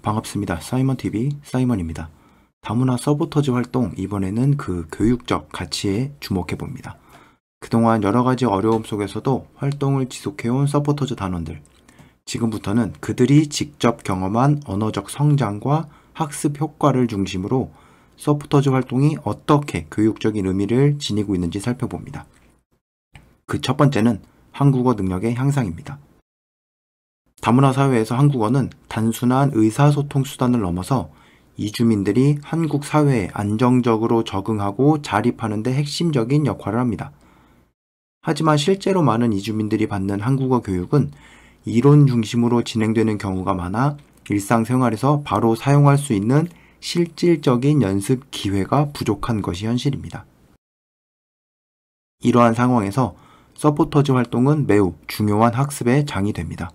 반갑습니다. 사이먼TV 사이먼입니다. 다문화 서포터즈 활동, 이번에는 그 교육적 가치에 주목해봅니다. 그동안 여러가지 어려움 속에서도 활동을 지속해온 서포터즈 단원들, 지금부터는 그들이 직접 경험한 언어적 성장과 학습 효과를 중심으로 서포터즈 활동이 어떻게 교육적인 의미를 지니고 있는지 살펴봅니다. 그 첫 번째는 한국어 능력의 향상입니다. 다문화 사회에서 한국어는 단순한 의사소통 수단을 넘어서 이주민들이 한국 사회에 안정적으로 적응하고 자립하는 데 핵심적인 역할을 합니다. 하지만 실제로 많은 이주민들이 받는 한국어 교육은 이론 중심으로 진행되는 경우가 많아 일상생활에서 바로 사용할 수 있는 실질적인 연습 기회가 부족한 것이 현실입니다. 이러한 상황에서 서포터즈 활동은 매우 중요한 학습의 장이 됩니다.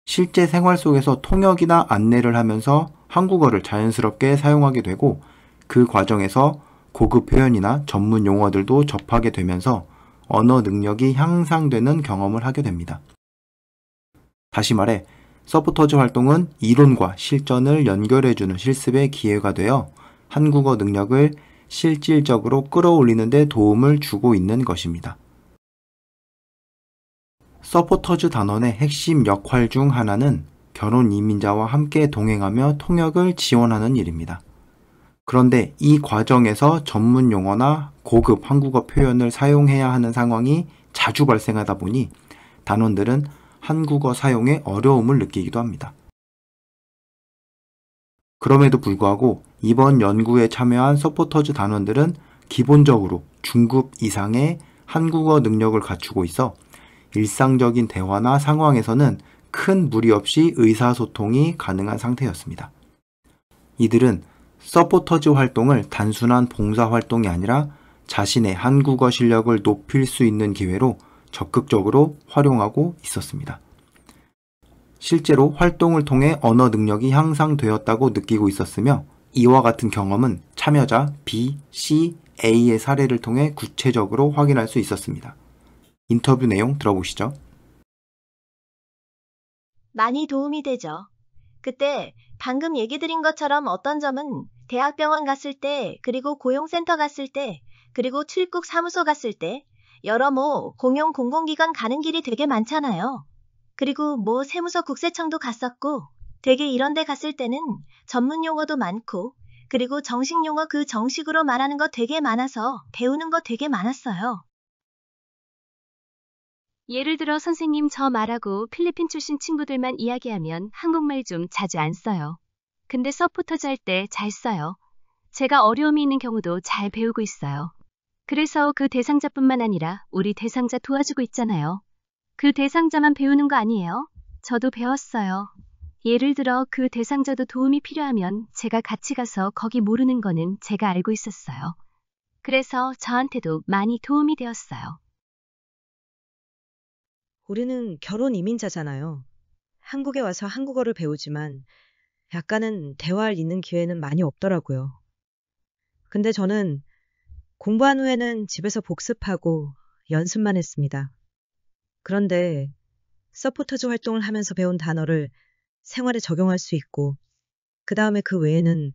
실제 생활 속에서 통역이나 안내를 하면서 한국어를 자연스럽게 사용하게 되고, 그 과정에서 고급 표현이나 전문 용어들도 접하게 되면서 언어 능력이 향상되는 경험을 하게 됩니다. 다시 말해, 서포터즈 활동은 이론과 실전을 연결해주는 실습의 기회가 되어 한국어 능력을 실질적으로 끌어올리는 데 도움을 주고 있는 것입니다. 서포터즈 단원의 핵심 역할 중 하나는 결혼 이민자와 함께 동행하며 통역을 지원하는 일입니다. 그런데 이 과정에서 전문 용어나 고급 한국어 표현을 사용해야 하는 상황이 자주 발생하다 보니 단원들은 한국어 사용에 어려움을 느끼기도 합니다. 그럼에도 불구하고 이번 연구에 참여한 서포터즈 단원들은 기본적으로 중급 이상의 한국어 능력을 갖추고 있어 일상적인 대화나 상황에서는 큰 무리 없이 의사소통이 가능한 상태였습니다. 이들은 서포터즈 활동을 단순한 봉사활동이 아니라 자신의 한국어 실력을 높일 수 있는 기회로 적극적으로 활용하고 있었습니다. 실제로 활동을 통해 언어 능력이 향상되었다고 느끼고 있었으며, 이와 같은 경험은 참여자 B, C, A의 사례를 통해 구체적으로 확인할 수 있었습니다. 인터뷰 내용 들어보시죠. 많이 도움이 되죠. 그때 방금 얘기 드린 것처럼 어떤 점은 대학병원 갔을 때, 그리고 고용센터 갔을 때, 그리고 출국 사무소 갔을 때, 여러 공용 공공기관 가는 길이 되게 많잖아요. 그리고 세무서 국세청도 갔었고, 되게 이런 데 갔을 때는 전문 용어도 많고, 그리고 정식 용어 그 정식으로 말하는 거 되게 많아서 배우는 거 되게 많았어요. 예를 들어 선생님 저 말하고 필리핀 출신 친구들만 이야기하면 한국말 좀 자주 안 써요. 근데 서포터즈 할 때 잘 써요. 제가 어려움이 있는 경우도 잘 배우고 있어요. 그래서 그 대상자뿐만 아니라 우리 대상자 도와주고 있잖아요. 그 대상자만 배우는 거 아니에요. 저도 배웠어요. 예를 들어 그 대상자도 도움이 필요하면 제가 같이 가서 거기 모르는 거는 제가 알고 있었어요. 그래서 저한테도 많이 도움이 되었어요. 우리는 결혼 이민자잖아요. 한국에 와서 한국어를 배우지만 약간은 대화할 있는 기회는 많이 없더라고요. 근데 저는 공부한 후에는 집에서 복습하고 연습만 했습니다. 그런데 서포터즈 활동을 하면서 배운 단어를 생활에 적용할 수 있고, 그 다음에 그 외에는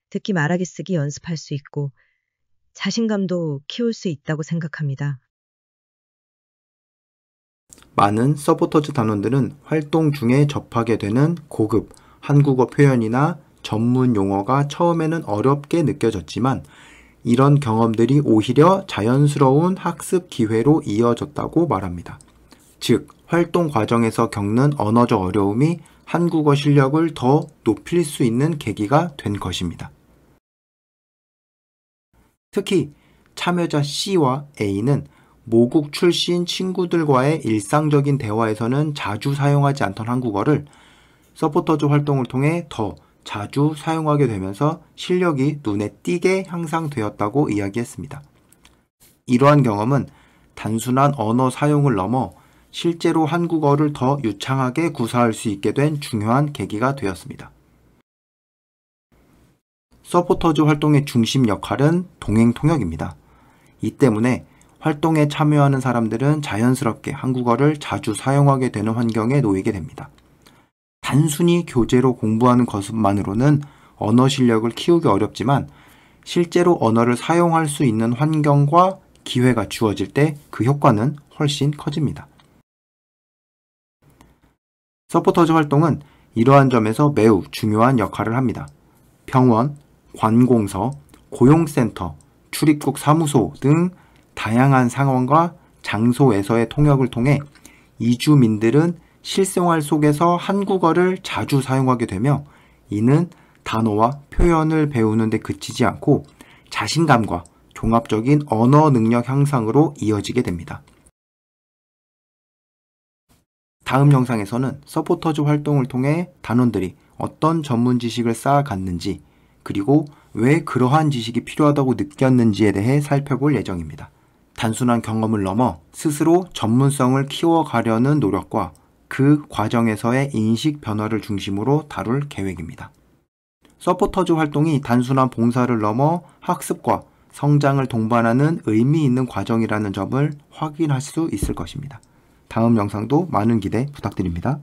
듣기 말하기 쓰기 연습할 수 있고, 자신감도 키울 수 있다고 생각합니다. 많은 서포터즈 단원들은 활동 중에 접하게 되는 고급 한국어 표현이나 전문 용어가 처음에는 어렵게 느껴졌지만, 이런 경험들이 오히려 자연스러운 학습 기회로 이어졌다고 말합니다. 즉, 활동 과정에서 겪는 언어적 어려움이 한국어 실력을 더 높일 수 있는 계기가 된 것입니다. 특히 참여자 C와 A는 모국 출신 친구들과의 일상적인 대화에서는 자주 사용하지 않던 한국어를 서포터즈 활동을 통해 더 자주 사용하게 되면서 실력이 눈에 띄게 향상되었다고 이야기했습니다. 이러한 경험은 단순한 언어 사용을 넘어 실제로 한국어를 더 유창하게 구사할 수 있게 된 중요한 계기가 되었습니다. 서포터즈 활동의 중심 역할은 동행 통역입니다. 이 때문에 활동에 참여하는 사람들은 자연스럽게 한국어를 자주 사용하게 되는 환경에 놓이게 됩니다. 단순히 교재로 공부하는 것만으로는 언어 실력을 키우기 어렵지만 실제로 언어를 사용할 수 있는 환경과 기회가 주어질 때 그 효과는 훨씬 커집니다. 서포터즈 활동은 이러한 점에서 매우 중요한 역할을 합니다. 병원, 관공서, 고용센터, 출입국 사무소 등 다양한 상황과 장소에서의 통역을 통해 이주민들은 실생활 속에서 한국어를 자주 사용하게 되며 이는 단어와 표현을 배우는 데 그치지 않고 자신감과 종합적인 언어 능력 향상으로 이어지게 됩니다. 다음 영상에서는 서포터즈 활동을 통해 단원들이 어떤 전문 지식을 쌓아갔는지 그리고 왜 그러한 지식이 필요하다고 느꼈는지에 대해 살펴볼 예정입니다. 단순한 경험을 넘어 스스로 전문성을 키워가려는 노력과 그 과정에서의 인식 변화를 중심으로 다룰 계획입니다. 서포터즈 활동이 단순한 봉사를 넘어 학습과 성장을 동반하는 의미 있는 과정이라는 점을 확인할 수 있을 것입니다. 다음 영상도 많은 기대 부탁드립니다.